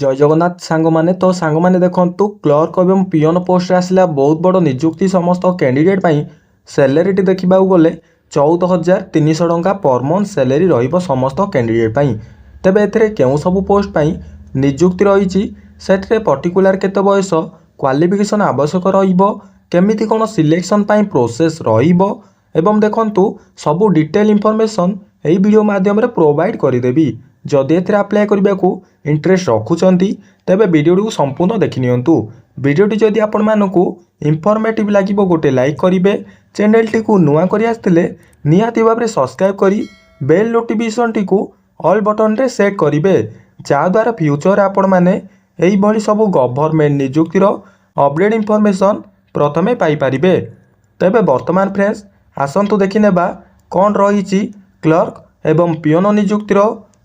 जय जगन्नाथ सांग माने तो सांग माने देखंतु क्लर्क एवं पियन पोस्ट आसला बहुत बड़ निजुक्ति समस्त कैंडिडेट पाई सैलरी देखा गले 14,300 टंका पर मंथ सैलरी रहिबो समस्त कैंडिडेट पाई। तेबे एथिरे केउ सब पोस्ट पाई निजुक्ति रही से पर्टिकुलर केते बयस क्वालिफिकेशन आवश्यक रहिबो केमिति कोन सिलेक्शन पाई प्रोसेस रहिबो एवं देखंतु सबु डिटेल इनफॉरमेशन एई वीडियो माध्यम रे प्रोवाइड करदेवी। जदि एथिरे अप्लाई करबा को इंटरेस्ट रखुचंती तेबे वीडियो को संपूर्ण देखि नियंतु। वीडियोटी जदि आपण मानकु इंफॉर्मेटिव लागिबो गोटे लाइक करिवे, चैनल टी को नुआ करि आस्तिले निहाती भाबरे सब्सक्राइब करी बेल नोटिफिकेशन टी को ऑल बटन रे सेट करिवे, जा द्वारा फ्यूचर आपण माने एई भली सब गवर्नमेंट नियुक्तिर अपडेट इनफॉरमेशन प्रथमे पाई परिबे। तेबे वर्तमान फ्रेंड्स आसंतु देखि नेबा कोन रहिछि क्लर्क एवं पियन नियुक्तिर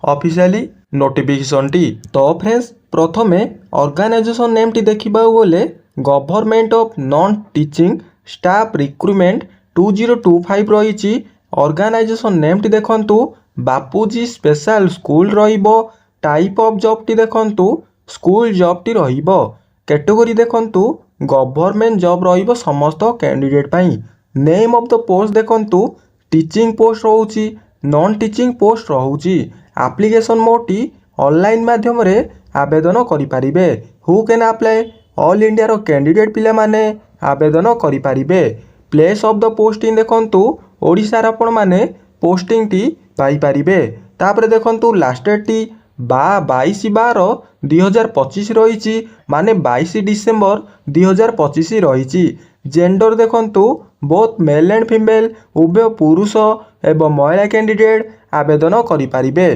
ऑफिशियली नोटिफिकेशन टी। तो फ्रेंड्स प्रथमे ऑर्गेनाइजेशन नेम टी देखिबा गले government of non teaching staff recruitment 2025 रही। ऑर्गेनाइजेशन नेम टी देखंतु बापूजी स्पेशल स्कूल रहिबो। टाइप ऑफ जॉब टी देखंतु स्कूल जॉब टी रहिबो। कैटेगरी देखंतु गवर्नमेंट जॉब रहिबो समस्त कैंडिडेट पाई। नेम ऑफ द पोस्ट देखंतु टीचिंग पोस्ट रहउची, नॉन टीचिंग पोस्ट रहउची। एप्लिकेशन मोड टी ऑनलाइन माध्यम रे आवेदन करि परिबे। Who can apply all India रो कैंडिडेट पिला माने आवेदन करि परिबे। प्लेस ऑफ द पोस्टिंग देखंतु ओडिसा रा आपण माने पोस्टिंग टी पाई परिबे। तापरे देखंतु लास्ट डेट टी 22/12/2025 रही, माने 22 डिसेंबर 2025 रही। जेंडर देखंतु बोथ मेल एंड फीमेल उभय पुरुष एवं महिला कैंडिडेट आवेदन करि परिबे।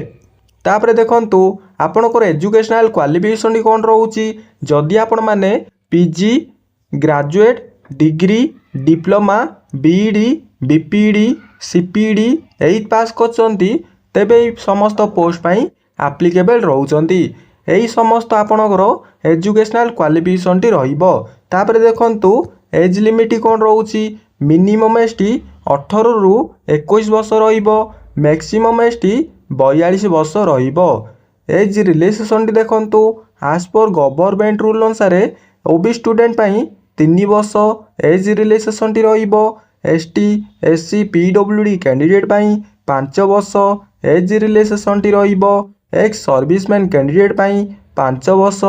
तापरे देखंतु आपनकर एजुकेशनल क्वालिफिकेशन कौन रोची। जदि आपण माने PG graduate degree diploma B.Ed BPD CPD 8 पास करचंती तेबे समस्त पोस्ट पाई एप्लीकेबल रहउचंती। एई समस्त आपनकर एजुकेशनल क्वालिफिकेशन टी रहिबो। तापरे देखंतु एज लिमिट कौन रोची। मिनिमम एज टी 18 रु 21 वर्ष रहिबो। मैक्सिमम एज टी 42 वर्ष रहिबो। एज रिलैक्सेशन टी देखंतु एज पर गवर्नमेंट रूल अनुसार ओबी स्टूडेंट पाई 3 वर्ष एज रिलैक्सेशन टी रहिबो। एसटी एससी पीडब्ल्यूडी कैंडिडेट पाई 5 वर्ष एज रिलैक्सेशन टी रहिबो। एक्स सर्विसमैन कैंडिडेट पाई 5 वर्ष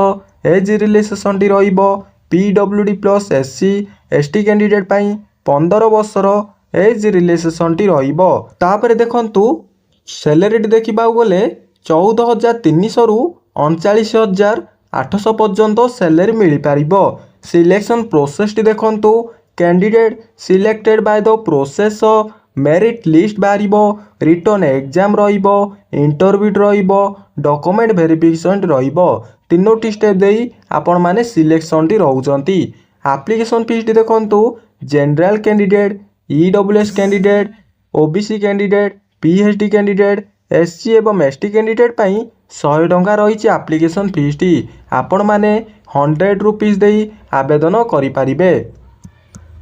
एज रिलैक्सेशन टी रहिबो। PWD plus SC ST candidate पाई 15 वर्षर एज रिलैक्सेशन टी रहिबो। तापरे देखंतु सैलरी देखा गले 14,300 रु 39,800 पर्यंत सैलरी मिल पारिबो। सिलेक्शन प्रोसेस टी देखंतु candidate selected by the process of merit list बारिबो, रिटर्न एग्जाम रहिबो, इंटरव्यू रहिबो, डॉक्यूमेंट वेरिफिकेशन रहिबो। तीनोटी स्टेप देई आपण माने सिलेक्शन टी रहउचंती। एप्लीकेशन फीस टी देखंतु general candidate EWS candidate OBC candidate PHD candidate SC एवं एसटी कैंडिडेट पाई 100 टंका रही एप्लीकेशन फीस टी। आपण माने 100 रुपीज देई आवेदन करि परिबे।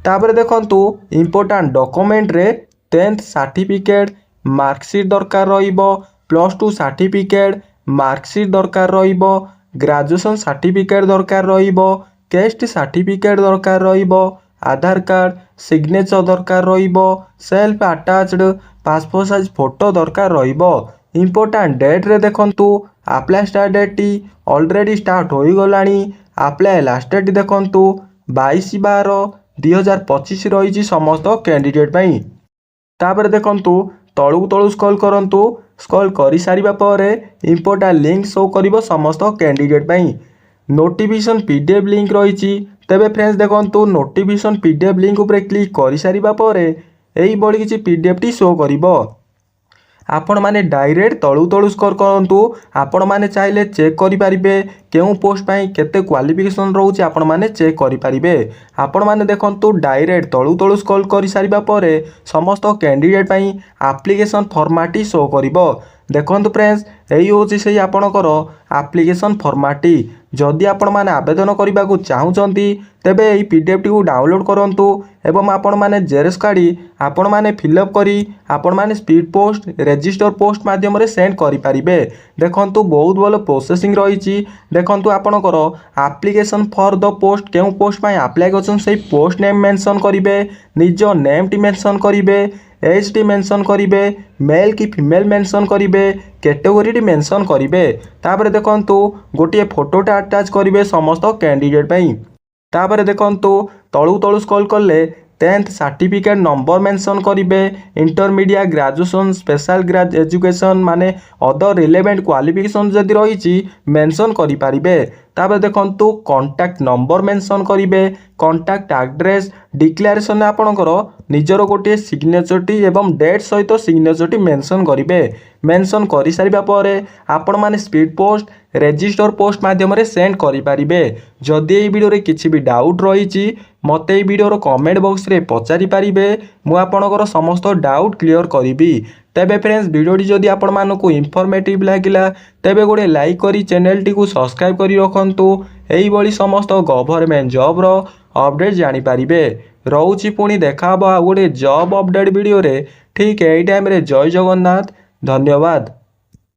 तापरे देखंतु इंपोर्टेंट डॉक्यूमेंट रे 10th सर्टिफिकेट मार्कशीट दरकार रहिबो, +2 सर्टिफिकेट मार्कशीट दरकार रहिबो, ग्रेजुएशन सर्टिफिकेट दरकार रहिबो, कैस्ट सर्टिफिकेट दरकार रहिबो, आधार कार्ड सिग्नेचर दरकार रहिबो, self attached passport size photo दरकार रहिबो। इंपोर्टेंट डेट रे देखंतु अप्लाई स्टार्ट डेट टी ऑलरेडी स्टार्ट होई गलानी। अप्लाई लास्ट डेट देखंतु 22/12/2025 रही समस्त कैंडिडेट पाई। तापर देखंतु तळु तळु स्क्रॉल करंतु। स्क्रॉल करि सारिबा परे इंपोर्टेंट लिंक शो करिवो समस्त कैंडिडेट पाई। नोटिफिकेशन पीडीएफ लिंक रही। तेबे फ्रेंड्स देखंतु नोटिफिकेशन पीडीएफ लिंक उपरे क्लिक करि सारिबा परे एई बडी किछि पीडीएफ टी शो करिवो। आपण माने डायरेक्ट तळु तळु स्क्रॉल करंतु। आपण माने चाहिले चेक करि परिबे केउ पोस्ट पाई केते क्वालिफिकेशन रहउची आपण माने चेक करि परिबे। आपण माने देखंतु डायरेक्ट तळु तळु स्क्रॉल करि सारिबा परे समस्त कैंडिडेट पाई एप्लीकेशन फॉर्मेट शो करिवो। देखंतु फ्रेंड्स एई होची सेही आपणकर एप्लीकेशन फॉर्मेट। जदि आपण माने आवेदन करने को चाहूँगी तेबे यही पीडीएफ टी डाउनलोड करूँ एवं आपण माने जेरक्स काढ़ी आपण माने फिलअप करी आपण माने स्पीड पोस्ट रजिस्टर पोस्ट माध्यम रे सेंड करि पारिबे। देखंतु बहुत भल प्रोसेसिंग रही। देखंतु आपणकर एप्लिकेशन फॉर द पोस्ट केउ पोस्ट पाई अप्लाई करछन से पोस्ट नेम मेंशन करिवे निज नेम टी मेंशन करिवे एज टी मेंशन करिवे मेल की फीमेल मेंशन करिवे कैटेगरी टी मेंशन करिवे तापर देखंतु गोटे फोटोटा अटैच करिवे समस्त कैंडिडेट पाई। तापर देखंतु तळु तळु स्क्रॉल कले 10th सर्टिफिकेट नंबर मेंशन करिवे इंटरमीडिएट ग्रेजुएशन स्पेशल एजुकेशन माने अदर रिलेवेंट क्वालिफिकेशन जदि रही मेंशन करि पारिबे। तापर देखंतु कांटेक्ट नंबर मेंशन करिवे कांटेक्ट एड्रेस डिक्लेरेशन आपणकर निजर गोटे सिग्नेचर टी एवं डेट सहित सिग्नेचर टी मेंशन करिवे। मेंशन करि सारिबा परे आपण माने स्पीड पोस्ट रजिस्टर पोस्ट माध्यम रे सेंड करि पारिबे। जदि एई वीडियो रे किछि भी डाउट रही मते एई वीडियो रो कमेंट बॉक्स रे पचारि पारिबे मु आपणकर समस्त डाउट क्लियर करिबी। तेबे फ्रेंड्स वीडियोटी जदि आपण मानकु इनफॉर्मेटिव लागिला तेबे गोटे लाइक करी चैनल टी को सब्सक्राइब करी रखंतु एई भली समस्त गवर्नमेंट जॉब रो अपडेट जानि पारिबे। रहउची पुणी देखा गोटे जॉब अपडेट वीडियो रे ठीक एई टाइम रे। जय जगन्नाथ, धन्यवाद।